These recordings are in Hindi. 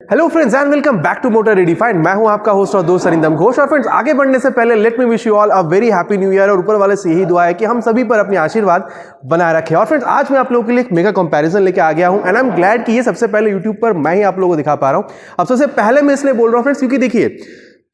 Hello friends and welcome back to motor redefined. मैं हूं आपका होस्ट और दोस्त अरिंदम घोष। और फ्रेंड्स, आगे बढ़ने से पहले let me wish you all a very happy new year. और ऊपर वाले से यही दुआ है कि हम सभी पर अपनी आशीर्वाद बनाए रखें। और फ्रेंड्स, आज मैं आप लोगों के लिए एक मेगा कंपैरिजन लेके आ गया हूं एंड आई एम ग्लैड कि ये सबसे पहले यूट्यूब पर मैं ही आप लोगों को दिखा पा रहा हूं। अब सबसे पहले मैं इसलिए बोल रहा हूं फ्रेंड्स क्योंकि देखिए,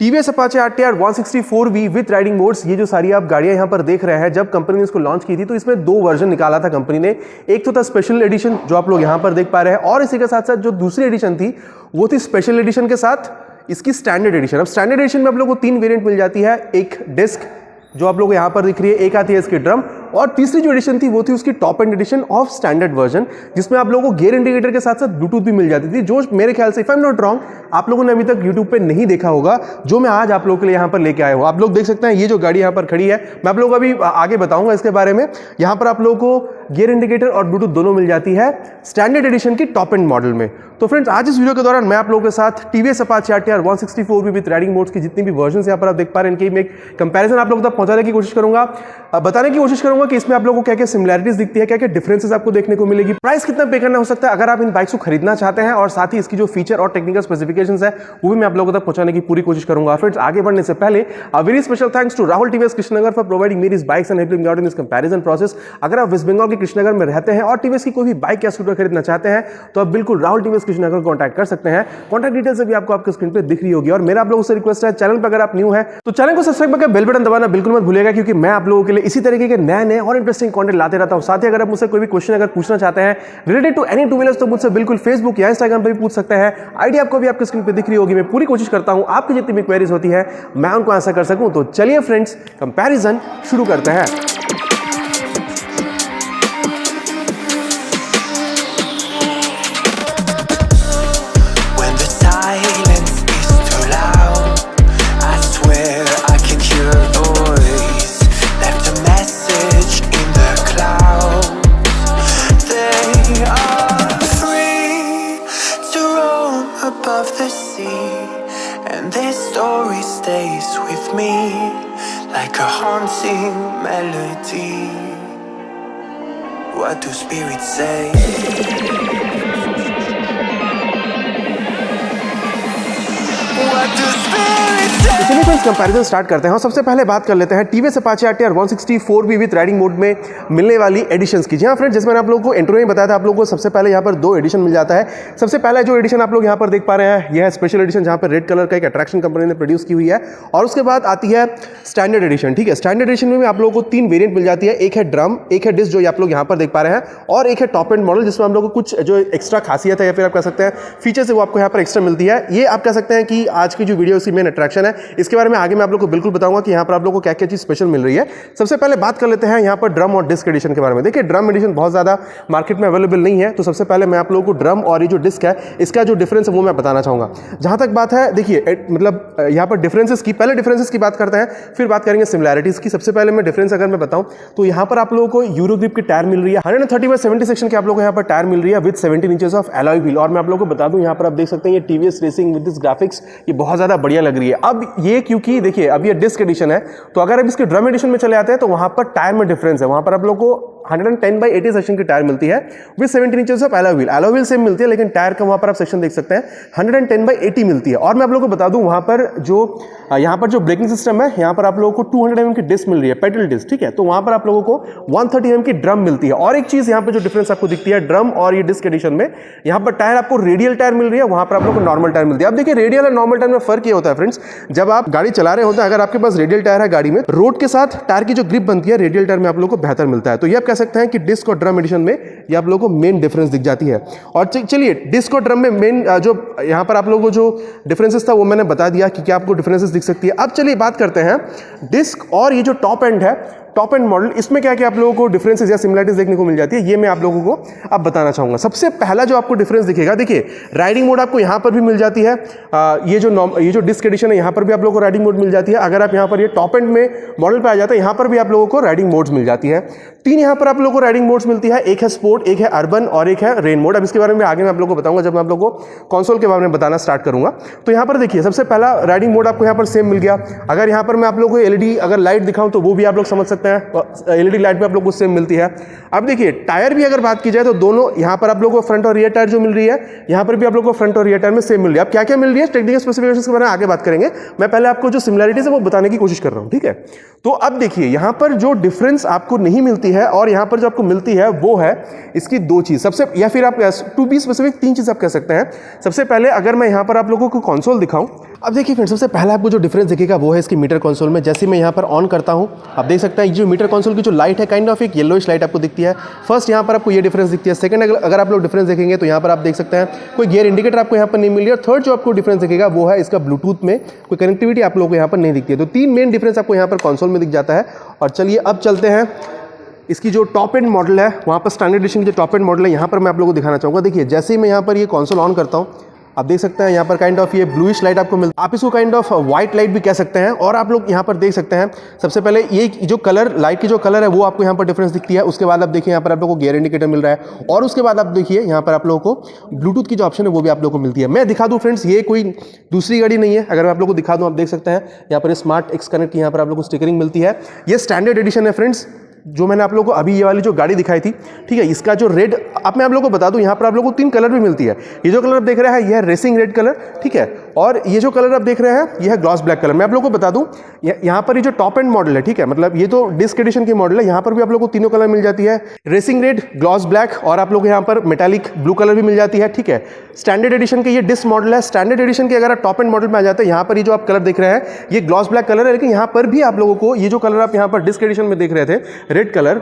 TVS Apache RTR 164V with riding modes, ये जो सारी आप गाड़ियां यहां पर देख रहे हैं, जब कंपनी ने इसको लॉन्च की थी तो इसमें दो वर्जन निकाला था कंपनी ने। एक तो था स्पेशल एडिशन जो आप लोग यहां पर देख पा रहे हैं, और इसी के साथ साथ जो दूसरी एडिशन थी वो थी स्पेशल एडिशन के साथ इसकी स्टैंडर्ड एडिशन। अब स्टैंडर्ड एडिशन में आप लोगों को तीन वेरिएंट मिल जाती है। एक डिस्क जो आप लोग यहां पर दिख रही है, एक आती है इसकी ड्रम, और तीसरी जो एडिशन थी वो थी उसकी top end edition of standard version, जिसमें आप लोगों को गियर इंडिकेटर के साथ साथ ब्लूटूथ भी मिल जाती थी, जो मेरे ख्याल से if I am not wrong आप लोगों ने अभी तक यूट्यूब पे नहीं देखा होगा, जो मैं आज आप लोगों के लिए यहां पर लेके आया हूं। आप लोग देख सकते हैं ये जो गाड़ी यहां पर खड़ी है, मैं आप लोगों को अभी आगे बताऊंगा इसके बारे में। यहां पर आप लोगों को गियर इंडिकेटर और ब्लूटूथ दोनों मिल जाती है स्टैंडर्ड एडिशन की टॉप एंड मॉडल में। तो फ्रेंड्स, आज इस वीडियो के दौरान मैं आप लोगों के साथ TVS Apache RTR 164V with riding modes की जितनी भी वर्जन यहां पर आप देख पा रहे हैं, इनकी मैं कंपैरिजन आप लोगों तक पहुंचाने की कोशिश करूंगा, बताने की कोशिश करूंगा कि इसमें आप लोगों को क्या क्या सिमिलैरिटीज दिखती है, क्या क्या डिफरेंसेस आपको देखने को मिलेगी, प्राइस कितना पे करना हो सकता है अगर आप इन बाइक्स को खरीदना चाहते हैं, और साथ ही इसकी जो फीचर और टेक्निकल स्पेसिफिकेशंस है वो भी मैं आप लोगों तक पहुंचाने की पूरी कोशिश करूंगा। फ्रेंड्स, आगे बढ़ने से पहले a very special thanks to Rahul TVS Krishnanagar for providing me this bikes and helping me out in this comparison process. अगर आप वेस्ट बंगाल के कृष्णनगर में रहते हैं और टीवीएस की कोई भी बाइक या स्कूटर खरीदना चाहते हैं तो आप बिल्कुल राहुल टीवीएस कृष्णनगर को कॉन्टैक्ट कर सकते हैं। कॉन्टैक्ट डिटेल्स अभी आपको आपके स्क्रीन पे दिख रही होगी। और मेरा आप लोगों से रिक्वेस्ट है, चैनल पर अगर आप न्यू है तो चैनल को सब्सक्राइब करके बेल बटन दबाना बिल्कुल मत भूलिएगा, क्योंकि मैं आप लोगों के लिए इसी तरीके के नए और इंटरेस्टिंग कंटेंट लाते रहता हूं। साथ ही अगर आप मुझसे कोई भी क्वेश्चन अगर पूछना चाहते हैं related to any two wheelers तो मुझसे बिल्कुल फेसबुक या इंस्टाग्राम पर भी पूछ सकते हैं। आईडी आपको भी आपके स्क्रीन पे दिख रही होगी। मैं पूरी कोशिश करता हूं आपकी जितनी भी क्वेरीज होती है मैं उनको आंसर कर सकूं। तो चलिए फ्रेंड्स, कंपैरिजन शुरू करते हैं। Above the sea, and this story stays with me like a haunting melody. What do spirits say? What do spirits say? चलिए फ्रेंड्स, कंपैरिजन स्टार्ट करते हैं और सबसे पहले बात कर लेते हैं TVS Apache RTR 164V with riding mode में मिलने वाली एडिशंस की। जी हाँ फ्रेंड्स, जैसे मैंने आप लोगों को इंट्रो में बताया था, आप लोगों को सबसे पहले यहाँ पर दो एडिशन मिल जाता है। सबसे पहला जो एडिशन आप लोग यहाँ पर देख पा रहे हैं यह है स्पेशल एडिशन, जहाँ पर रेड कलर का एक अट्रैक्शन कंपनी ने प्रोड्यूस की हुई है। और उसके बाद आती है स्टैंडर्ड एडिशन। ठीक है, स्टैंडर्ड एडिशन में आप लोगों को तीन वेरियंट मिल जाती है। एक है ड्रम, एक है डिस्क जो आप लोग यहाँ पर देख पा रहे हैं, और एक है टॉप एंड मॉडल जिसमें हम लोग को कुछ जो एक्स्ट्रा खासियत है या फिर आप कह सकते हैं फीचर्स है वो आपको यहाँ पर एक्स्ट्रा मिलती है। ये आप कह सकते हैं कि आज की जो वीडियो की मेन अट्रैक्शन है। इसके बारे में आगे मैं आप लोग को बिल्कुल बताऊंगा कि यहाँ पर आप लोगों को क्या क्या चीज स्पेशल मिल रही है। सबसे पहले बात कर लेते हैं यहाँ पर ड्रम और डिस्क एडिशन के बारे में। देखिए, ड्रम एडिशन बहुत ज्यादा मार्केट में अवेलेबल नहीं है, तो सबसे पहले मैं आप लोगों को ड्रम और ये जो डिस्क है इसका जो डिफरेंस है वो मैं बताना चाहूंगा। जहां तक बात है, देखिए मतलब यहाँ पर डिफरेंसेस की, पहले डिफरेंसेस की बात करते हैं फिर बात करेंगे सिमिलैरिटीज की। सबसे पहले मैं डिफरेंस अगर मैं बताऊं तो यहाँ पर आप लोगों को यूरो ग्रिप की टायर मिल रही है 130/70 सेक्शन की आप लोगों को यहाँ पर टायर मिल रही है with 17 inches of alloy wheel. और मैं आप लोगों को बता दूं, यहाँ पर आप देख सकते हैं ये TVS racing with this graphics, ये बहुत ज्यादा बढ़िया लग रही है। अब ये क्योंकि देखिए अब ये डिस्क एडिशन है, तो अगर आप इसके ड्रम एडिशन में चले आते हैं तो वहां पर टायर में डिफरेंस है। वहां पर आप लोग को 110/80 सेक्शन की टायर मिलती है with 17 inches of alloy wheel. Alloy wheel same मिलती है लेकिन टायर का वहां पर आप सेक्शन देख सकते हैं 110/80 मिलती है। और मैं आप लोगों को बता दूं, वहां पर जो ब्रेकिंग सिस्टम है, यहाँ पर आप लोगों को 200 mm की डिस्क मिल रही है, पेडल डिस्क। ठीक है, तो वहां पर आप लोगों को 130 mm की ड्रम मिलती है। और एक चीज यहाँ पर जो डिफरेंस आपको दिखती है ड्रम और ये डिस्क एडिशन में, यहाँ पर टायर आपको रेडियल टायर मिल रही है, वहां पर आप लोगों को नॉर्मल टायर मिलती है। अब देखिए, रेडियल और नॉर्मल टायर में फर्क ये होता है फ्रेंड्स, जब आप गाड़ी चला रहे होते हैं, अगर आपके पास रेडियल टायर है गाड़ी में, रोड के साथ टायर की जो ग्रिप बनती है रेडियल टायर में आप लोगों को बेहतर मिलता है। तो ये आप कह सकते हैं कि डिस्क और ड्रम एडिशन में ये आप लोगों को मेन डिफरेंस दिख जाती है। और चलिए, डिस्क और ड्रम में मेन जो यहाँ पर आप लोगों को जो डिफरेंसेस था वो मैंने बता दिया कि क्या आपको डिफरेंसेस दिख सकती है। अब चलिए बात करते हैं डिस्क और ये जो टॉप एंड है, टॉप एंड मॉडल, इसमें क्या क्या आप लोगों को डिफरेंसेस या सिमिलरिटीज देखने को मिल जाती है, ये मैं आप लोगों को अब बताना चाहूंगा। सबसे पहला जो आपको डिफरेंस दिखेगा, देखिए राइडिंग मोड आपको यहाँ पर भी मिल जाती है। ये जो डिस्क एडिशन है यहाँ पर भी आप लोगों को राइडिंग मोड मिल जाती है। अगर आप यहाँ पर ये टॉप एंड में मॉडल पे आ जाता है, यहाँ पर भी आप लोगों को राइडिंग मोड्स मिल जाती है। तीन यहाँ पर आप लोगों को राइडिंग मोड्स मिलती है, एक है स्पोर्ट, एक है अर्बन और एक है रेन मोड। अब इसके बारे में आगे मैं आप लोगों को बताऊंगा जब मैं आप लोगों को कंसोल के बारे में बताना स्टार्ट करूंगा। तो यहाँ पर देखिए, सबसे पहला राइडिंग मोड आपको यहाँ पर सेम मिल गया। अगर यहाँ पर मैं आप लोगों को एलईडी अगर लाइट दिखाऊं तो वो भी आप लोग समझ सकते सकते हैं, एलईडी लाइट भी आप लोग को सेम मिलती है। अब देखिए टायर भी अगर बात की जाए तो दोनों यहाँ पर आप लोगों को फ्रंट और रियर टायर जो मिल रही है, यहाँ पर भी आप लोगों को फ्रंट और रियर टायर में सेम मिल रही है। अब क्या क्या मिल रही है टेक्निकल स्पेसिफिकेशंस के बारे में आगे बात करेंगे, मैं पहले आपको जो सिमिलरिटीज है वो बताने की कोशिश कर रहा हूँ, ठीक है। तो अब देखिए यहाँ पर जो डिफरेंस आपको नहीं मिलती है और यहाँ पर जो आपको मिलती है वो है इसकी दो चीज, सबसे या फिर आप टू बी स्पेसिफिक तीन चीज आप कह सकते हैं। सबसे पहले अगर मैं यहाँ पर आप लोगों को कंसोल दिखाऊं, अब देखिए फ्रेंड्स सबसे पहले आपको जो डिफरेंस दिखेगा वो है इसकी मीटर कंसोल में। जैसे मैं यहाँ पर ऑन करता हूँ आप देख सकते हैं जो मीटर कंसोल की जो लाइट है काइंड ऑफ एक येलोइश लाइट आपको दिखती है। फर्स्ट यहाँ पर आपको ये डिफरेंस दिखती है। सेकंड अगर आप लोग डिफरेंस देखेंगे तो यहाँ पर आप देख सकते हैं कोई गियर इंडिकेटर आपको यहाँ पर नहीं मिल रही है। थर्ड जो आपको डिफरेंस दिखेगा वो है इसका ब्लूटूथ में कोई कनेक्टिविटी आप लोगों को यहाँ पर नहीं दिखती है। तो तीन मेन डिफरेंस आपको यहाँ पर कंसोल में दिख जाता है। और चलिए अब चलते हैं इसकी जो टॉप एंड मॉडल है वहाँ पर स्टैंडर्ड एडिशन की जो टॉप एंड मॉडल है यहाँ पर मैं आप लोगों को दिखाना चाहूँगा। देखिए जैसे ही मैं यहाँ पर ये कंसोल ऑन करता हूँ आप देख सकते हैं यहाँ पर काइंड ऑफ ये ब्लूइश लाइट आपको मिलती है, आप इसको काइंड ऑफ व्हाइट लाइट भी कह सकते हैं। और आप लोग यहाँ पर देख सकते हैं सबसे पहले ये जो कलर लाइट की जो कलर है वो आपको यहाँ पर डिफरेंस दिखती है। उसके बाद आप देखिए यहाँ पर आप लोगों को गियर इंडिकेटर मिल रहा है और उसके बाद आप देखिए यहाँ पर आप लोगों को ब्लूटूथ की जो ऑप्शन है वो भी आप लोगों को मिलती है। मैं दिखा दूँ फ्रेंड्स ये कोई दूसरी गाड़ी नहीं है, अगर मैं आप लोगों को दिखा दूँ आप देख सकते हैं यहाँ पर स्मार्ट एक्स कनेक्ट की यहाँ पर आप लोगों को स्टिकरिंग मिलती है। ये स्टैंडर्ड एडिशन है फ्रेंड्स, जो मैंने आप लोगों को अभी ये वाली जो गाड़ी दिखाई थी, ठीक है। इसका जो रेड अब मैं आप लोगों को बता दूं यहाँ पर आप लोगों को तीन कलर भी मिलती है। ये जो कलर आप देख रहे हैं यह है रेसिंग रेड कलर, ठीक है। और ये जो कलर आप देख रहे हैं यह है ग्लॉस ब्लैक कलर। मैं आप लोगों को बता दूं यहाँ पर ये जो टॉप एंड मॉडल है, ठीक है, मतलब ये तो डिस्क एडिशन की मॉडल है, यहाँ पर भी आप लोगों को तीनों कलर मिल जाती है, रेसिंग रेड, ग्लॉस ब्लैक और आप लोग यहाँ पर मेटालिक ब्लू कलर भी मिल जाती है, ठीक है। स्टैंडर्ड एडिशन के ये डिस्क मॉडल है। स्टैंडर्ड एडिशन के अगर आप टॉप एंड मॉडल में आ जाते हैं यहाँ पर ये जो आप कलर देख रहे हैं ये ग्लॉस ब्लैक कलर है, लेकिन यहाँ पर भी आप लोगों को ये जो कलर आप यहाँ पर डिस्क एडिशन में देख रहे थे red colour,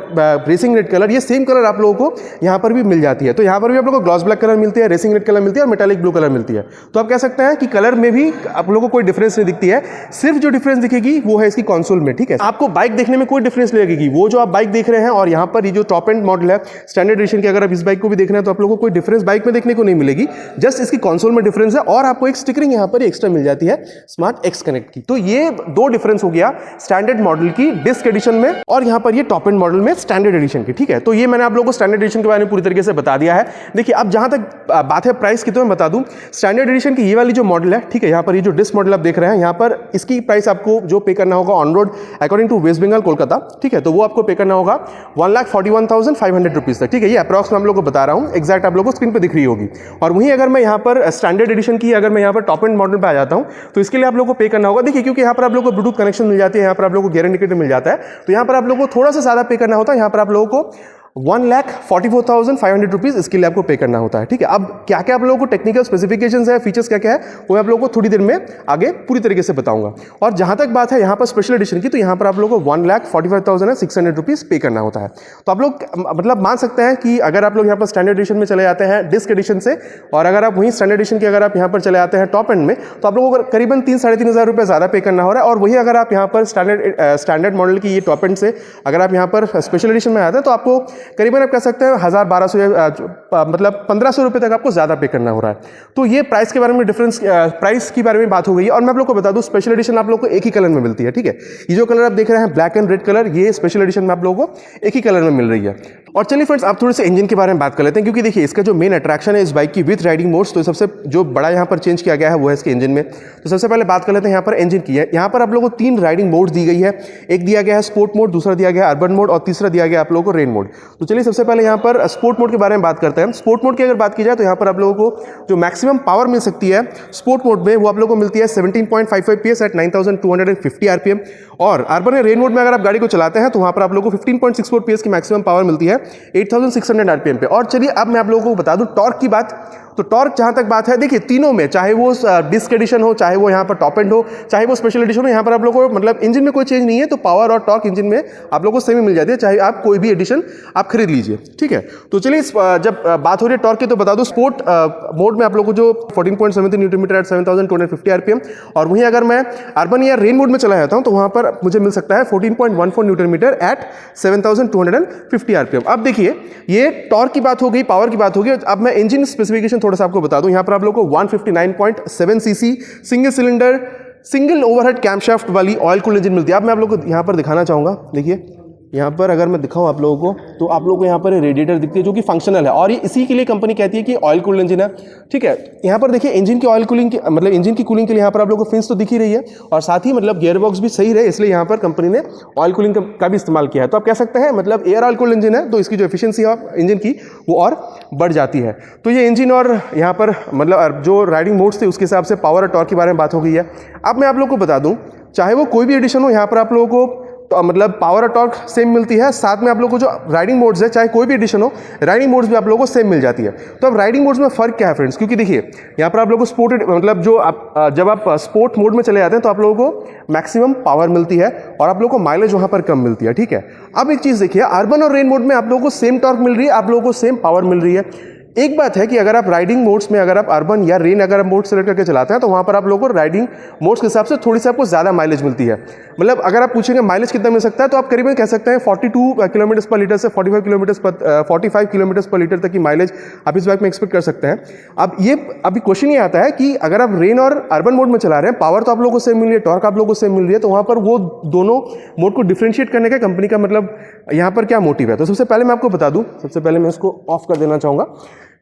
racing red colour, ये सेम कलर आप लोगों को यहाँ पर भी मिल जाती है। तो यहाँ पर भी आप लोगों को ग्लॉस ब्लैक कलर मिलती है, रेसिंग रेड कलर मिलती है और मेटालिक ब्लू कलर मिलती है। तो आप कह सकते हैं कि कलर में भी आप लोगों को कोई डिफरेंस नहीं दिखती है, सिर्फ जो डिफरेंस दिखेगी वो है इसकी कंसोल में, ठीक है। आपको बाइक देखने में कोई डिफरेंस नहीं लगेगी, वो जो आप बाइक देख रहे हैं और यहाँ पर ये जो टॉप एंड मॉडल है स्टैंडर्ड एडिशन की, अगर आप इस बाइक को भी देख रहे हैं तो आप लोगों को कोई डिफरेंस बाइक में देखने को नहीं मिलेगी, जस्ट इसकी कंसोल में डिफरेंस है। और आपको एक स्टिकरिंग यहाँ पर एक्स्ट्रा मिल जाती है स्मार्ट एक्स कनेक्ट की। तो ये दो डिफरेंस हो गया स्टैंडर्ड मॉडल की डिस्क एडिशन में और यहाँ पर ये टॉप एंड मॉडल में स्टैंडर्ड एडिशन की, ठीक है। तो ये मैंने आप लोगों को स्टैंडर्ड एडिशन के बारे में पूरी तरीके से बता दिया है। देखिए अब जहां तक बात है प्राइस की, तो मैं बता दूं स्टैंडर्ड एडिशन की ये वाली जो मॉडल है, ठीक है, यहाँ पर ये जो डिस्क मॉडल आप देख रहे हैं यहाँ पर इसकी प्राइस आपको जो पे करना होगा on road according to West Bengal Kolkata, ठीक है, तो वो आपको पे करना होगा 1,41,500 रुपीज तक, ठीक है। ये अप्रॉक्स मैं आप लोगों को बता रहा हूँ, एक्जैक्ट आप लोगों को स्क्रीन पर दिख रही होगी। और वहीं अगर मैं यहाँ पर स्टैंडर्ड एडिशन की अगर मैं यहाँ पर टॉप एंड मॉडल पर आ जाता हूँ तो इसके लिए आप लोगों को पे करना होगा। देखिए क्योंकि यहाँ पर आप लोगों को ब्लूटूथ कनेक्शन मिल जाती है, यहाँ पर आप लोगों को गियर इंडिकेटर मिल जाता है, तो यहाँ पर आप लोगों को थोड़ा सा ज्यादा पे करना होता है। यहाँ पर आप लोगों को 1,44,500 रुपीज इसके लिए आपको पे करना होता है, ठीक है। अब क्या क्या आप लोगों को टेक्निकल स्पेसिफिकेशंस है, फीचर्स क्या क्या है, वो मैं आप लोगों को थोड़ी देर में आगे पूरी तरीके से बताऊंगा। और जहां तक बात है यहाँ पर स्पेशल एडिशन की, तो यहाँ पर आप लोगों को 1,45,600 रुपीज पे करना होता है। तो आप लोग मतलब मान सकते हैं कि अगर आप लोग यहाँ पर स्टैंडर्ड एडिशन में चले जाते हैं डिस्क एडिशन से, और अगर आप वहीं स्टैंडर्ड एडिशन की अगर आप यहाँ पर चले आते हैं टॉप एंड में, तो आप लोगों को करीबन 3,500 रुपये ज़्यादा पे करना हो रहा है। और वही अगर आप यहाँ पर स्टैंडर्ड मॉडल की ये टॉप एंड से अगर आप यहाँ पर स्पेशल एडिशन में आते हैं तो आपको करीबन आप कह सकते हैं 1,000-1,200 मतलब 1,500 रुपये तक आपको ज़्यादा पे करना हो रहा है। तो ये प्राइस के बारे में डिफरेंस, प्राइस के बारे में बात हो गई है। और मैं आप लोग को बता दूं स्पेशल एडिशन आप लोग को एक ही कलर में मिलती है, ठीक है। ये जो कलर आप देख रहे हैं ब्लैक एंड रेड कलर, ये स्पेशल एडिशन में आप लोगों को एक ही कलर में मिल रही है। और चलिए फ्रेंड्स आप थोड़े से इंजन के बारे में बात कर लेते हैं, क्योंकि देखिए इसका जो मेन अट्रैक्शन है इस बाइक की विथ राइडिंग मोड्स, तो सबसे जो बड़ा यहाँ पर चेंज किया गया है वो है इसके इंजन में। तो सबसे पहले बात कर लेते हैं यहाँ पर इंजन की है। यहाँ पर आप लोगों को 3 राइडिंग मोड्स दी गई है, एक दिया गया है स्पोर्ट मोड, दूसरा दिया गया है अर्बन मोड और तीसरा दिया गया आप लोगों को रेन मोड। तो चलिए सबसे पहले यहाँ पर स्पोर्ट मोड के बारे में बात करते हैं। स्पोर्ट मोड की अगर बात की जाए तो यहाँ पर आप लोगों को जो मैक्सिमम पावर मिल सकती है स्पोर्ट मोड में वो आप लोगों को मिलती है 17.55 PS एट 9,250 RPM। और अर्बन रेन मोड में अगर आप गाड़ी को चलाते हैं तो वहाँ पर आप लोगों को 15.64 PS की मैक्सिमम पावर मिलती है 8,600 RPM पे। और चलिए अब मैं आप लोगों को बता दूं टॉर्क की बात। तो टॉर्क जहां तक बात है, देखिए तीनों में, चाहे वो डिस्क एडिशन हो, चाहे वो यहाँ पर टॉप एंड हो, चाहे वो स्पेशल एडिशन हो, यहाँ पर आप लोगों को मतलब इंजन में कोई चेंज नहीं है। तो पावर और टॉर्क इंजन में आप लोगों को सेम मिल जाती है, चाहे आप कोई भी एडिशन आप खरीद लीजिए, ठीक है। तो चलिए जब बात हो रही है टॉर्क की तो बता दूं स्पोर्ट मोड में आप लोगों को जो 14.73 न्यूटन एट 7,250 RPM, और वहीं अगर मैं अर्बन या रेन मोड में चला जाता हूं तो वहां पर मुझे मिल सकता है 14.14 न्यूटन एट 7,250 RPM। अब देखिए ये टॉर्क की बात हो गई, पावर की बात हो गई। अब मैं इंजन स्पेसिफिकेशन थोड़ा सा आपको बता दूं। यहाँ पर आप लोगों को 159.7 cc single cylinder single overhead camshaft वाली ऑयल कूल्ड इंजन मिलती है। अब मैं आप लोगों को यहाँ पर दिखाना चाहूंगा, देखिए यहाँ पर अगर मैं दिखाऊँ आप लोगों को तो आप लोगों को यहाँ पर रेडिएटर दिखती है जो कि फंक्शनल है, और ये इसी के लिए कंपनी कहती है कि ऑयल कूल्ड इंजन है। ठीक है, यहाँ पर देखिए इंजन की ऑयल कूलिंग मतलब इंजन की कूलिंग के लिए यहाँ पर आप लोगों को फिन्स तो दिख ही रही है, और साथ ही मतलब गियर बॉक्स भी सही रहे इसलिए यहाँ पर कंपनी ने ऑयल कूलिंग का भी इस्तेमाल किया है। तो आप कह सकते हैं मतलब एयर ऑयल कूल्ड इंजन है तो इसकी जो एफिशिएंसी है इंजन की वो और बढ़ जाती है। तो ये इंजन और यहाँ पर मतलब जो राइडिंग मोड्स थे उसके हिसाब से पावर और टॉर्क के बारे में बात हो गई है। अब मैं आप लोगों को बता दूँ, चाहे वो कोई भी एडिशन हो, यहाँ पर आप लोगों को तो मतलब पावर और टॉर्क सेम मिलती है, साथ में आप लोगों को जो राइडिंग मोड्स है चाहे कोई भी एडिशन हो, राइडिंग मोड्स भी आप लोगों को सेम मिल जाती है। तो अब राइडिंग मोड्स में फ़र्क क्या है फ्रेंड्स, क्योंकि देखिए यहाँ पर आप लोगों को स्पोर्ट मतलब जो आप जब आप स्पोर्ट मोड में चले जाते हैं तो आप लोगों को मैक्सिमम पावर मिलती है और आप लोगों को माइलेज वहाँ पर कम मिलती है। ठीक है, अब एक चीज़ देखिए, अर्बन और रेन मोड में आप लोगों को सेम टॉर्क मिल रही है, आप लोगों को सेम पावर मिल रही है। एक बात है कि अगर आप राइडिंग मोड्स में अगर आप अर्बन या रेन अगर आप मोड सेलेक्ट करके चलाते हैं तो वहाँ पर आप लोगों को राइडिंग मोड्स के हिसाब से थोड़ी सी आपको ज़्यादा माइलेज मिलती है। मतलब अगर आप पूछेंगे माइलेज कितना मिल सकता है तो आप करीबन कह सकते हैं 42 किलोमीटर पर लीटर से 45 किलोमीटर पर लीटर तक की माइलेज आप इस बाइक में एक्सपेक्ट कर सकते हैं। अब ये अभी क्वेश्चन ये आता है कि अगर आप रेन और अर्बन मोड में चला रहे हैं, पावर तो आप लोगों को सेम मिल रही है, टॉर्क आप लोगों को सेम मिल रही है, तो वहाँ पर वो दोनों मोड को डिफ्रेंशिएट करने का कंपनी का मतलब यहाँ पर क्या मोटिव है। तो सबसे पहले मैं आपको बता दूँ, सबसे पहले मैं इसको ऑफ कर देना चाहूँगा।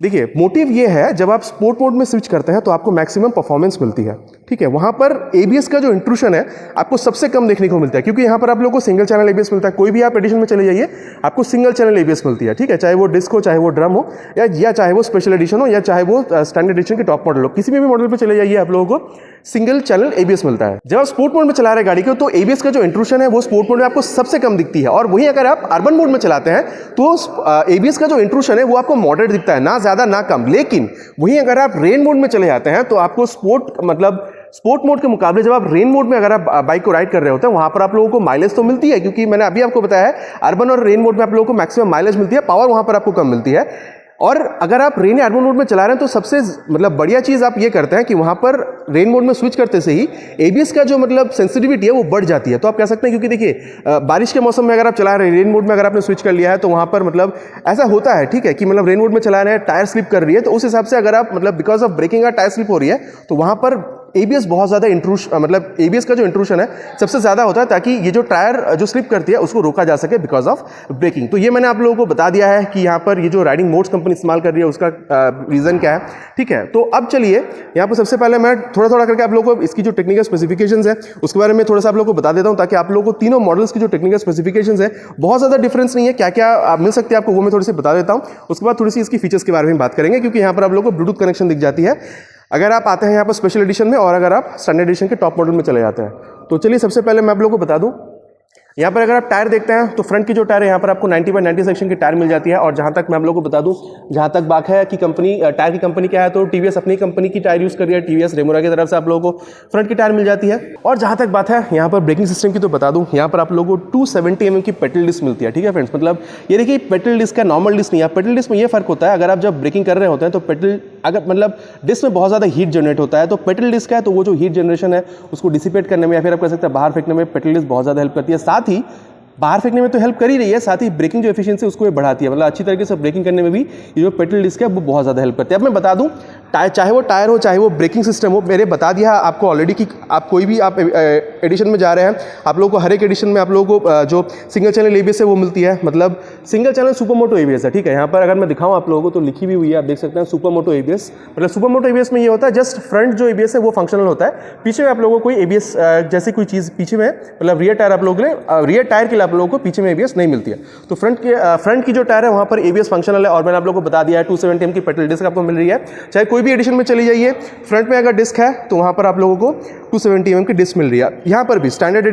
देखिए मोटिव ये है, जब आप स्पोर्ट मोड में स्विच करते हैं तो आपको मैक्सिमम परफॉर्मेंस मिलती है। ठीक है, वहाँ पर एबीएस का जो इंट्रूशन है आपको सबसे कम देखने को मिलता है, क्योंकि यहाँ पर आप लोगों को सिंगल चैनल एबीएस मिलता है। कोई भी आप एडिशन में चले जाइए आपको सिंगल चैनल एबीएस मिलती है। ठीक है, चाहे वो डिस्क हो, चाहे वो ड्रम हो, या चाहे वो स्पेशल एडिशन हो, या चाहे वो स्टैंडर्ड एडिशन के टॉप मॉडल हो, किसी भी मॉडल पर चले जाइए आप लोगों को सिंगल चैनल एबीएस मिलता है। जब आप स्पोर्ट मोड में चला रहे गाड़ी को तो एबीएस का जो इंट्रूशन है वो स्पोर्ट मोड में आपको सबसे कम दिखती है, और वहीं अगर आप अर्बन मोड में चलाते हैं तो एबीएस का जो इंट्रूशन है वो आपको मॉडरेट दिखता है, ना ज़्यादा ना कम। लेकिन वहीं अगर आप रेन मोड में चले जाते हैं तो आपको स्पोर्ट मोड के मुकाबले जब आप रेन मोड में अगर आप बाइक को राइड कर रहे होते हैं वहां पर आप लोगों को माइलेज तो मिलती है, क्योंकि मैंने अभी आपको बताया है अर्बन और रेन मोड में आप लोगों को मैक्सिमम माइलेज मिलती है, पावर वहां पर आपको कम मिलती है। और अगर आप रेन या अर्बन मोड में चला रहे हैं तो सबसे मतलब बढ़िया चीज़ आप ये करते हैं कि वहाँ पर रेन मोड में स्विच करते से ही एबीएस का जो मतलब सेंसिटिविटी है वो बढ़ जाती है। तो आप कह सकते हैं, क्योंकि देखिए बारिश के मौसम में अगर आप चला रहे हैं रेन मोड में अगर आपने स्विच कर लिया है तो वहाँ पर मतलब ऐसा होता है, ठीक है, कि मतलब रेन मोड में चला रहे हैं, टायर स्लिप कर रही है, तो उस हिसाब से अगर आप मतलब बिकॉज ऑफ ब्रेकिंग का टायर स्लिप हो रही है तो वहाँ पर एबीएस बहुत ज़्यादा मतलब एबीएस का जो इंट्रूशन है सबसे ज़्यादा होता है, ताकि ये जो टायर जो स्लिप करती है उसको रोका जा सके बिकॉज ऑफ ब्रेकिंग। तो ये मैंने आप लोगों को बता दिया है कि यहाँ पर ये जो राइडिंग मोड्स कंपनी इस्तेमाल कर रही है उसका रीज़न क्या है। ठीक है, तो अब चलिए यहाँ पर सबसे पहले मैं थोड़ा करके आप लोगों को इसकी जो टेक्निकल स्पेसिफिकेशंस है उसके बारे में थोड़ा सा आप लोगों को बता देता हूँ, ताकि आप लोगों को तीनों मॉडल्स की जो टेक्निकल स्पेसिफिकेशंस है बहुत ज़्यादा डिफरेंस नहीं है, क्या क्या मिल सकती है आपको वो मैं थोड़ी सी बता देता हूँ। उसके बाद थोड़ी सी इसकी फीचर्स के बारे में बात करेंगे, क्योंकि यहाँ पर आप लोगों को ब्लूटूथ कनेक्शन दिख जाती है अगर आप आते हैं यहाँ पर स्पेशल एडिशन में और अगर आप स्टैंडर्ड एडिशन के टॉप मॉडल में चले जाते हैं। तो चलिए सबसे पहले मैं आप लोगों को बता दूं, यहाँ पर अगर आप टायर देखते हैं तो फ्रंट की जो टायर है यहाँ पर आपको 90/90 सेक्शन की टायर मिल जाती है। और जहाँ तक मैं आप लोगों को बता दूं, जहाँ तक बात है कि कंपनी टायर की कंपनी क्या है, तो टीवीएस अपनी कंपनी की टायर यूज़ कर रही है, टीवीएस रेमोरा की तरफ से आप लोगों को फ्रंट की टायर मिल जाती है। और जहाँ तक बात है यहाँ पर ब्रेकिंग सिस्टम की, तो बता दूँ यहाँ पर आप लोगों को 270 mm की पेडल डिस्क मिलती है। ठीक है फ्रेंड्स, मतलब ये देखिए पेडल डिस्क का नॉर्मल डिस्क नहीं है। पेडल डिस्क में ये फर्क होता है, अगर आप जब ब्रेकिंग कर रहे होते हैं तो पेडल अगर मतलब डिस्क में बहुत ज़्यादा हीट जनरेट होता है, तो पेडल डिस्क है तो वो जो हीट जनरेशन है उसको डिसिपेट करने में या फिर आप कह सकते हैं बाहर फेंकने में पेडल डिस्क बहुत ज़्यादा हेल्प करती है। साथ ही बाहर फेंकने में तो हेल्प कर ही रही है, साथ ही ब्रेकिंग जो एफिशिएंसी उसको भी बढ़ाती है, मतलब अच्छी तरीके से ब्रेकिंग करने में भी ये जो पेडल डिस्क है वो बहुत ज़्यादा हेल्प करती है। अब मैं बता दूं, चाहे वो टायर हो चाहे वो ब्रेकिंग सिस्टम हो, मैंने बता दिया आपको ऑलरेडी कि आप कोई भी आप एडिशन में जा रहे हैं आप लोगों को हर एक एडिशन में आप लोगों को जो सिंगल चैनल एबीएस है वो मिलती है, मतलब सिंगल चैनल सुपरमोटो एबीएस है। ठीक है, यहाँ पर अगर मैं दिखाऊँ आप लोगों को तो लिखी भी हुई है, आप देख सकते हैं सुपरमोटो एबीएस। मतलब सुपरमोटो एबीएस में ये होता है जस्ट फ्रंट जो एबीएस है वो फंक्शनल होता है, पीछे में आप लोगों को कोई एबीएस जैसी कोई चीज़ पीछे में मतलब रियर टायर आप लोगों के लिए रियर टायर के लिए आप लोगों को पीछे में एबीएस नहीं मिलती है। तो फ्रंट की जो टायर है वहाँ पर एबीएस फंक्शनल है। और मैंने आप लोगों को बता दिया है 270 mm की पेडल डिस्क आपको मिल रही है, चाहे कोई भी एडिशन में चली जाइए फ्रंट में अगर डिस्क है तो वहाँ पर आप लोगों को 270 mm की डिस्क मिल रही है। यहाँ पर भी स्टैंडर्ड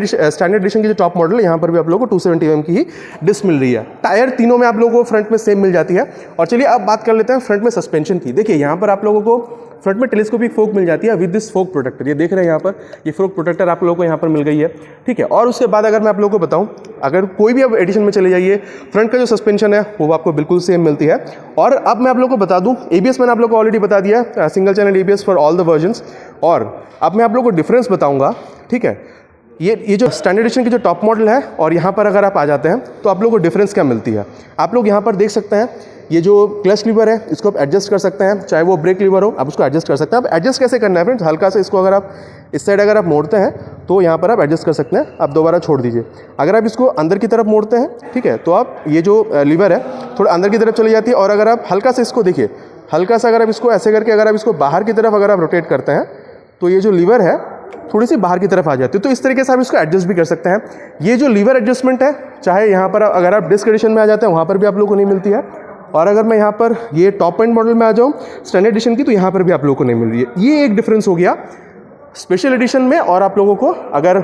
एडिशन की जो टॉप मॉडल है यहाँ पर भी आप लोगों को 270 mm की ही डिस्क मिल रही है। टायर तीनों में आप लोगों को फ्रंट में सेम मिल जाती है। और चलिए अब बात कर लेते हैं फ्रंट में सस्पेंशन की। देखिए यहाँ पर आप लोगों को फ्रंट में टेलीस्कोपिक फोक मिल जाती है विद दिस फोक प्रोटेक्टर, ये देख रहे हैं यहाँ पर ये फोक प्रोटेक्टर आप लोगों को यहाँ पर मिल गई है। ठीक है, और उसके बाद अगर मैं आप लोगों को बताऊँ, अगर कोई भी अब एडिशन में चले जाइए फ्रंट का जो सस्पेंशन है वो आपको बिल्कुल सेम मिलती है। और अब मैं आप लोगों को बता दूँ, एबीएस मैंने आप लोगों को ऑलरेडी बता दिया, single channel ABS for all the versions. और अब मैं आप लोगों को डिफरेंस बताऊँगा। ठीक है, ये जो स्टैंडर्ड एडिशन की जो टॉप मॉडल है और यहाँ पर अगर आप आ जाते हैं तो आप लोगों को डिफरेंस क्या मिलती है। आप लोग यहाँ पर देख सकते हैं ये जो क्लच लीवर है इसको आप एडजस्ट कर सकते हैं, चाहे वो ब्रेक लीवर हो आप उसको एडजस्ट कर सकते हैं। अब एडजस्ट कैसे करना है फ्रेंड्स, हल्का से इसको अगर आप इस साइड अगर आप मोड़ते हैं तो यहाँ पर आप एडजस्ट कर सकते हैं। आप दोबारा छोड़ दीजिए। अगर आप इसको अंदर की तरफ मोड़ते हैं, ठीक है, तो आप ये जो लीवर है थोड़ा अंदर की तरफ चली जाती है। और अगर आप हल्का से इसको देखिए, हल्का सा अगर आप इसको ऐसे करके अगर आप इसको बाहर की तरफ अगर आप रोटेट करते हैं तो ये जो लीवर है थोड़ी सी बाहर की तरफ आ जाती है। तो इस तरीके से आप इसको एडजस्ट भी कर सकते हैं। ये जो लीवर एडजस्टमेंट है, चाहे यहाँ पर अगर आप डिस्क एडिशन में आ जाते हैं वहाँ पर भी आप लोगों को नहीं मिलती है। और अगर मैं यहाँ पर ये टॉप एंड मॉडल में आ जाऊँ स्टैंडर्ड एडिशन की, तो यहाँ पर भी आप लोगों को नहीं मिल रही है। ये एक डिफरेंस हो गया स्पेशल एडिशन में। और आप लोगों को अगर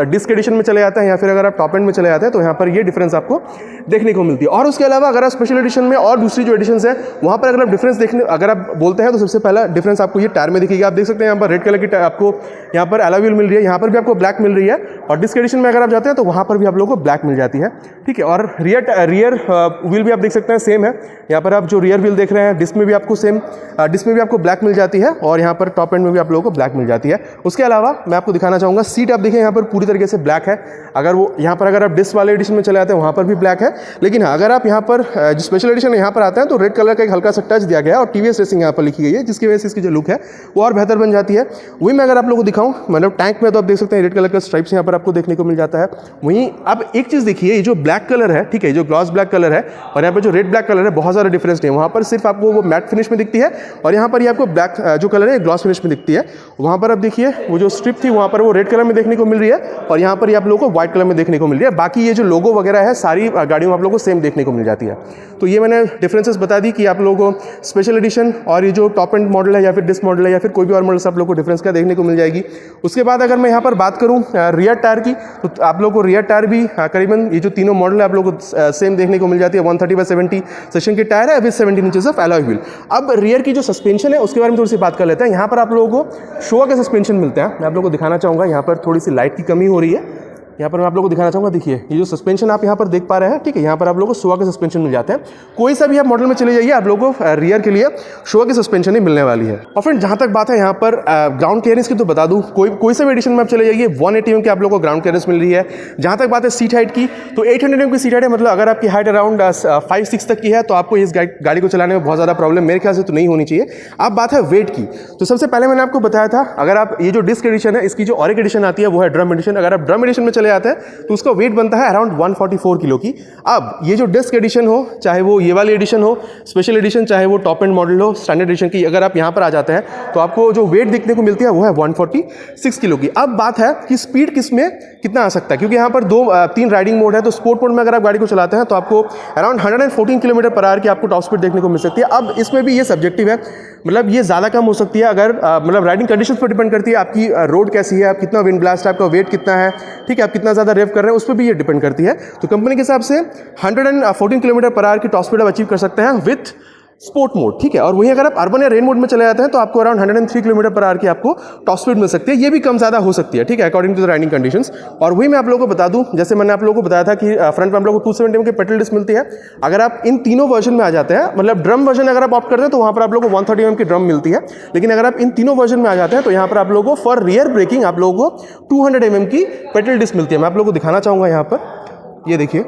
डिस्क एडिशन में चले जाते हैं या फिर अगर आप टॉप एंड में चले जाते हैं तो यहाँ पर ये डिफरेंस आपको देखने को मिलती है। और उसके अलावा अगर आप स्पेशल एडिशन में और दूसरी जो एडिशंस है वहाँ पर अगर आप डिफरेंस देखने अगर आप बोलते हैं तो सबसे पहला डिफरेंस आपको ये टायर में दिखेगा। आप देख सकते हैं यहाँ पर रेड कलर की आपको यहाँ पर अलॉय व्हील मिल रही है, यहाँ पर भी आपको ब्लैक मिल रही है। और डिस्क एडिशन में अगर आप जाते हैं तो वहाँ पर भी आप लोगों को ब्लैक मिल जाती है, ठीक है। और रियर व्हील भी आप देख सकते हैं सेम है। यहाँ पर आप जो रियर व्हील देख रहे हैं डिस्क में भी आपको सेम, डिस्क में भी आपको ब्लैक मिल जाती है और यहाँ पर टॉप एंड में भी आप लोगों को ब्लैक मिल जाती है। उसके अलावा मैं आपको दिखाना चाहूँगा सीट आप देखिए यहाँ पर पूरी तरीके से ब्लैक है। अगर वो यहाँ पर अगर आप डिस्क वाले एडिशन में चले जाते हैं वहाँ पर भी ब्लैक है। लेकिन हाँ, अगर आप यहाँ पर जो स्पेशल एडिशन यहाँ पर आते हैं तो रेड कलर का एक हल्का सा टच दिया गया है और टीवीएस रेसिंग यहाँ पर लिखी गई है, जिसकी वजह से इसकी जो लुक है वो और बेहतर बन जाती है। वही मैं अगर आप लोगों को दिखाऊँ मतलब टैंक में, तो आप देख सकते हैं रेड कलर का स्ट्राइप्स यहाँ पर आपको देखने को मिल जाता है। वहीं अब एक चीज़ देखिए, ये जो ब्लैक कलर है, ठीक है, जो ग्लॉस ब्लैक कलर है और यहाँ पर जो रेड ब्लैक कलर है बहुत ज़्यादा डिफरेंस नहीं है। वहाँ पर सिर्फ आपको वो मैट फिनिश में दिखती है और यहाँ पर ये आपको ब्लैक जो कलर है ग्लॉस फिनिश में दिखती है। वहाँ पर आप देखिए वो जो स्ट्रिप थी वहाँ पर वो रेड कलर में देखने को मिल रही है और यहाँ पर ये आप लोगों को व्हाइट कलर में देखने को मिल रही है। बाकी ये जो लोगो वगैरह है सारी गाड़ियों में आप लोगों को सेम देखने को मिल जाती है। तो ये मैंने डिफरेंसेस बता दी कि आप लोगों को स्पेशल एडिशन और ये जो टॉप एंड मॉडल है या फिर डिस्क मॉडल है या फिर कोई भी और मॉडल से आप लोगों को डिफरेंस क्या देखने को मिल जाएगी। उसके बाद अगर मैं यहाँ पर बात करूँ रियर टायर की, तो आप लोगों को रियर टायर भी करीबन ये जो तीनों मॉडल है आप लोगों को सेम देखने को मिल जाती है। 130/70 सेक्शन के टायर है with 17 inches of alloy wheel. अब रियर की जो सस्पेंशन है उसके बारे में थोड़ी सी बात कर लेते हैं। यहाँ पर आप लोगों को शोआ के सस्पेंशन मिलते हैं। मैं आप लोगों को दिखाना चाहूँगा, यहाँ पर थोड़ी सी लाइट की कमी हो रही है। यहाँ पर मैं आप लोगों को दिखाना चाहूँगा, देखिए ये जो सस्पेंशन आप यहाँ पर देख पा रहे हैं, ठीक है, यहाँ पर आप लोगों को शोआ के सस्पेंशन मिल जाते हैं। कोई सा भी आप मॉडल में चले जाइए आप लोगों को रियर के लिए शोआ की सस्पेंशन ही मिलने वाली है। और फ्रेंड जहाँ तक बात है यहाँ पर ग्राउंड क्लियरेंस की, तो बता दूँ कोई सा भी एडिशन में आप चले जाइए 180 mm की आप लोगों को ग्राउंड क्लियरेंस मिल रही है। जहाँ तक बात है सीट हाइट की, तो 800 mm की सीट हाइट है। मतलब अगर आपकी हाइट अराउंड 5-6 तक की है तो आपको इस गाड़ी को चलाने में बहुत ज़्यादा प्रॉब्लम मेरे ख्याल से तो नहीं होनी चाहिए। अब बात है वेट की, तो सबसे पहले मैंने आपको बताया था अगर आप ये जो डिस्क एडिशन है इसकी जो और एक एडिशन आती है वो है ड्रम एडिशन। अगर आप ड्रम एडिशन में चले जाते हैं तो उसका वेट बनता है अराउंड 144 किलो की। अब ये जो डिस्क एडिशन हो, चाहे वो ये वाली एडिशन हो स्पेशल एडिशन, चाहे वो टॉप एंड मॉडल हो स्टैंडर्ड एडिशन की, अगर आप यहाँ पर आ जाते हैं तो आपको जो वेट देखने को मिलती है वो है 146 किलो की। अब बात है कि स्पीड किस में कितना आ सकता है, क्योंकि यहाँ पर 3 राइडिंग मोड है। तो स्पोर्ट मोड में अगर आप गाड़ी को चलाते हैं तो आपको अराउंड 114 km/h की आपको टॉप स्पीड देखने को मिल सकती है। अब इसमें भी ये सब्जेक्टिव है, मतलब ये ज़्यादा कम हो सकती है अगर मतलब राइडिंग कंडीशंस पर डिपेंड करती है, आपकी रोड कैसी है, आप कितना विंड ब्लास्ट है, आपका वेट कितना है, ठीक है, आप कितना ज़्यादा रेव कर रहे हैं उस पर भी ये डिपेंड करती है। तो कंपनी के हिसाब से 114 km/h की टॉप स्पीड आप अचीव कर सकते हैं विथ स्पोर्ट मोड, ठीक है। और वहीं अगर आप अर्बन या रेन मोड में चले जाते हैं तो आपको अराउंड 103 km/h की आपको टॉप स्पीड मिल सकती है। ये भी कम ज़्यादा हो सकती है, ठीक है, according to the riding conditions. और वही मैं आप लोगों को बता दूं, जैसे मैंने आप लोगों को बताया था कि फ्रंट में आप लोगों को 270 mm की पेट्रोल डिस्क मिलती है। अगर आप इन तीनों वर्जन में आ जाते हैं, मतलब ड्रम वर्जन अगर आप ऑप्ट करते हैं तो वहाँ पर आप लोगों को 130 mm की ड्रम मिलती है। लेकिन अगर आप इन तीनों वर्जन में आ जाते हैं तो यहाँ पर आप लोगों को फॉर रियर ब्रेकिंग आप लोगों को 200 mm की पेट्रोल डिस्क मिलती है। मैं आप लोगों को दिखाना चाहूँगा, यहाँ पर ये देखिए,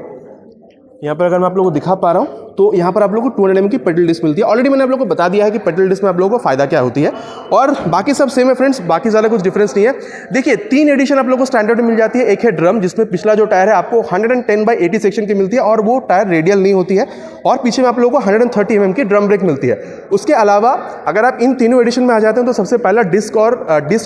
यहाँ पर अगर मैं आप लोगों को दिखा पा रहा हूँ तो यहाँ पर आप लोगों को 200 mm की पेट्रोल डिस्क मिलती है। ऑलरेडी मैंने आप लोगों को बता दिया है कि पेट्रोल डिस्क में आप लोगों को फायदा क्या होती है और बाकी सब सेम है फ्रेंड्स, बाकी ज़्यादा कुछ डिफरेंस नहीं है। देखिए 3 एडिशन आप लोगों को स्टैंडर्ड में मिल जाती है। एक है ड्रम, जिसमें पिछला जो टायर है आपको 110/80 सेक्शन की मिलती है और वो टायर रेडियल नहीं होती है, और पीछे में आप लोगों को 130 mm की ड्रम ब्रेक मिलती है। उसके अलावा अगर आप इन तीनों एडिशन में आ जाते हैं तो सबसे पहला डिस्क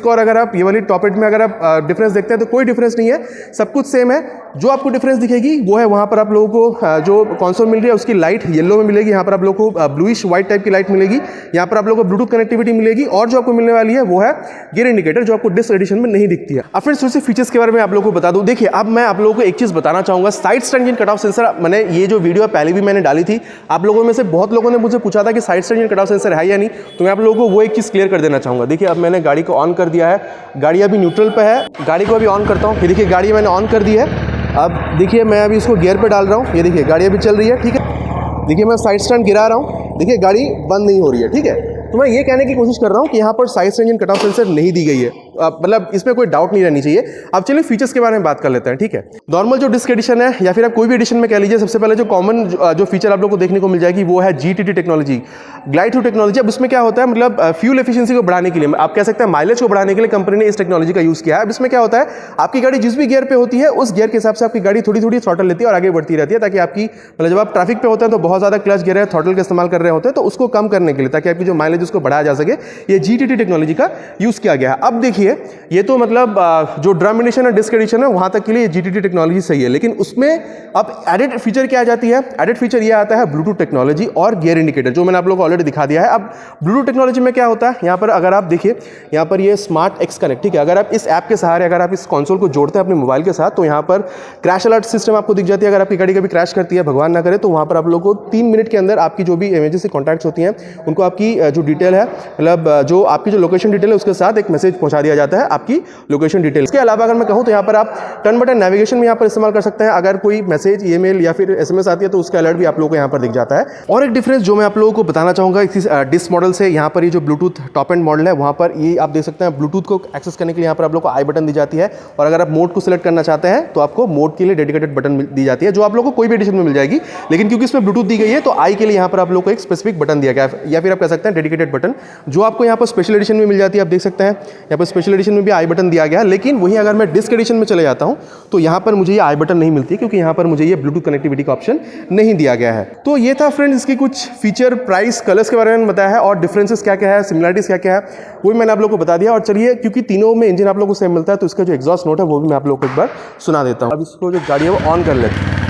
और अगर आप ये वाली टॉप एंड में अगर आप डिफरेंस देखते हैं तो कोई डिफरेंस नहीं है, सब कुछ सेम है। जो आपको डिफरेंस दिखेगी वो है वहाँ पर आप लोगों को जो कंसोल मिल रही है उसकी लाइट येलो में मिलेगी, यहाँ पर आप लोगों को ब्लूइश व्हाइट टाइप की लाइट मिलेगी, यहाँ पर आप लोगों को ब्लूटूथ कनेक्टिविटी मिलेगी, और जो आपको मिलने वाली है वो है गियर इंडिकेटर, जो आपको डिस्क एडिशन में नहीं दिखती है। अब फ्रेंड्स थोड़ी सी फीचर्स के बारे में आप लोगों को बता दूं। देखिए अब मैं आप लोगों को एक चीज़ बताना चाहूँगा, side stand engine cut off sensor, मैंने ये जो वीडियो पहले भी मैंने डाली थी, आप लोगों में से बहुत लोगों ने मुझे पूछा था कि side stand engine cut off sensor है या नहीं, तो मैं आप लोगों को वो एक चीज़ क्लियर कर देना चाहूँगा। देखिए अब मैंने गाड़ी को ऑन कर दिया है, गाड़ी अभी न्यूट्रल पे है, गाड़ी को अभी ऑन करता हूँ। ये देखिए गाड़ी मैंने ऑन कर दी है। अब देखिए मैं अभी इसको गियर पे डाल रहा हूँ, ये देखिए गाड़ी अभी चल रही है, ठीक है। देखिए मैं साइड स्टैंड गिरा रहा हूँ, देखिए गाड़ी बंद नहीं हो रही है, ठीक है। तो मैं ये कहने की कोशिश कर रहा हूँ कि यहाँ पर side stand engine cut off sensor नहीं दी गई है, मतलब इसमें कोई डाउट नहीं रहनी चाहिए। अब चलिए फीचर्स के बारे में बात कर लेते हैं, ठीक है। नॉर्मल जो डिस्क एडिशन है या फिर आप कोई भी एडिशन में कह लीजिए, सबसे पहले जो कॉमन जो फीचर आप लोग को देखने को मिल जाएगी वो है GTT technology. Glide through technology. अब इसमें क्या होता है, मतलब फ्यूल एफिशिएंसी को बढ़ाने के लिए, आप कह सकते हैं माइलेज को बढ़ाने के लिए कंपनी ने इस टेक्नोलॉजी का यूज़ किया है। अब इसमें क्या होता है, आपकी गाड़ी जिस भी गियर पे होती है उस गियर के हिसाब से आपकी गाड़ी थोड़ी थोड़ी थ्रॉटल लेती है और आगे बढ़ती रहती है, ताकि आपकी मतलब जब आप ट्रैफिक पे होते हैं तो बहुत ज़्यादा क्लच गियर है, थ्रॉटल का इस्तेमाल कर रहे होते हैं, तो उसको कम करने के लिए, ताकि आपकी जो माइलेज उसको बढ़ाया जा सके, ये GTT टेक्नोलॉजी का यूज़ किया गया है। अब देखिए, ये तो मतलब जो ड्रम एडिशन और डिस्क एडिशन है वहाँ तक के लिए GTT टेक्नोलॉजी सही है, लेकिन उसमें अब एडेड फीचर क्या आ जाती है, एडेड फीचर ये आता है ब्लूटूथ टेक्नोलॉजी और गियर इंडिकेटर, जो मैंने आप लोगों को ऑलरेडी दिखा दिया है। अब ब्लूटूथ टेक्नोलॉजी में क्या होता है, यहाँ पर अगर आप देखिए, यहाँ पर ये स्मार्ट एक्स कनेक्ट, ठीक है, अगर आप इस ऐप के सहारे अगर आप इस कंसोल को जोड़ते हैं अपने मोबाइल के साथ, तो यहाँ पर क्रैश अलर्ट सिस्टम आपको दिख जाती है। अगर आपकी गाड़ी कभी क्रैश करती है, भगवान ना करे, तो वहाँ पर आप लोगों को 3 मिनट के अंदर आपकी जो भी इमरजेंसी कॉन्टैक्ट्स होती हैं उनको आपकी जो डिटेल है, मतलब जो आपकी जो लोकेशन डिटेल है उसके साथ एक मैसेज पहुँचा दिया जाता है, आपकी लोकेशन डिटेल। इसके अलावा अगर मैं कहूँ तो यहाँ पर आप टर्न बटन नेविगेशन में यहाँ पर इस्तेमाल कर सकते हैं। अगर कोई मैसेज, ईमेल या फिर SMS आती है तो उसका अलर्ट भी आप लोगों को यहाँ पर दिख जाता है। और एक डिफरेंस जो मैं आप लोगों को बताना चाहूँगा इस डिस्क मॉडल से, यहाँ पर ये जो ब्लूटूथ टॉप एंड मॉडल है वहाँ पर ये आप देख सकते हैं ब्लूटूथ को एक्सेस करने के लिए यहाँ पर आप लोग को आई बटन दी जाती है, और अगर आप मोड को सिलेक्ट करना चाहते हैं तो आपको मोड के लिए डेडिकेटेड बटन दी जाती है, जो आप लोग को कोई भी एडिशन में मिल जाएगी, लेकिन क्योंकि इसमें ब्लूटूथ दी गई है तो आई के लिए यहाँ पर आप लोग को एक स्पेसिफिक बटन दिया गया है, या फिर आप कह सकते हैं डेडिकेटेड बटन, जो आपको यहाँ पर स्पेशल एडिशन में मिल जाती है। आप देख सकते हैं यहाँ पर स्पेशल एडिशन में भी आई बटन दिया गया है, लेकिन वहीं अगर मैं डिस्क एडिशन में चले जाता हूँ तो यहाँ पर मुझे ये आई बटन नहीं मिलती, क्योंकि यहाँ पर मुझे ये ब्लूटूथ कनेक्टिविटी का ऑप्शन नहीं दिया गया है। तो ये था फ्रेंड्स इसकी कुछ फीचर, प्राइस, कलर्स के बारे में बताया है, और डिफरेंसेस क्या क्या है, सिमिलरिटीज क्या क्या है, वो भी मैंने आप लोगों को बता दिया। और चलिए, क्योंकि तीनों में इंजन आप लोगों को सेम मिलता है, तो इसका जो एग्जॉस्ट नोट है वो भी मैं आप लोगों को एक बार सुना देता हूँ। अब इसको जो गाड़ी है वो ऑन कर लेते हैं।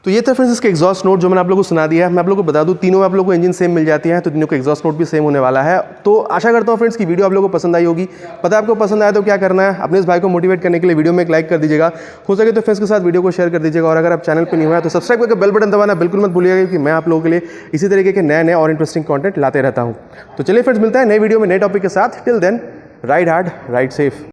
तो ये था फ्रेंड्स इसके एग्जॉस्ट नोट जो मैंने आप लोगों को सुना दिया है। मैं आप लोगों को बता दूं, तीनों में आप लोगों को इंजन सेम मिल जाती है, तो तीनों का एग्जॉस्ट नोट भी सेम होने वाला है। तो आशा करता हूं फ्रेंड्स की वीडियो आप लोगों को पसंद आई होगी। पता है आपको पसंद आया तो क्या करना है, अपने इस भाई को मोटिवेट करने के लिए वीडियो में एक लाइक कर दीजिएगा, हो सके तो फ्रेंड्स के साथ वीडियो को शेयर कर दीजिएगा, और अगर आप चैनल पर नहीं हुआ है तो सब्सक्राइब करके बेल बटन दबाना बिल्कुल मत भूलिएगा, क्योंकि मैं आप लोगों के लिए इसी तरीके के नए और इंटरेस्टिंग कॉन्टेंट लाते रहता हूँ। तो चलिए फ्रेंड्स, मिलता है नए वीडियो में नए टॉपिक के साथ। Till then, ride hard, ride safe.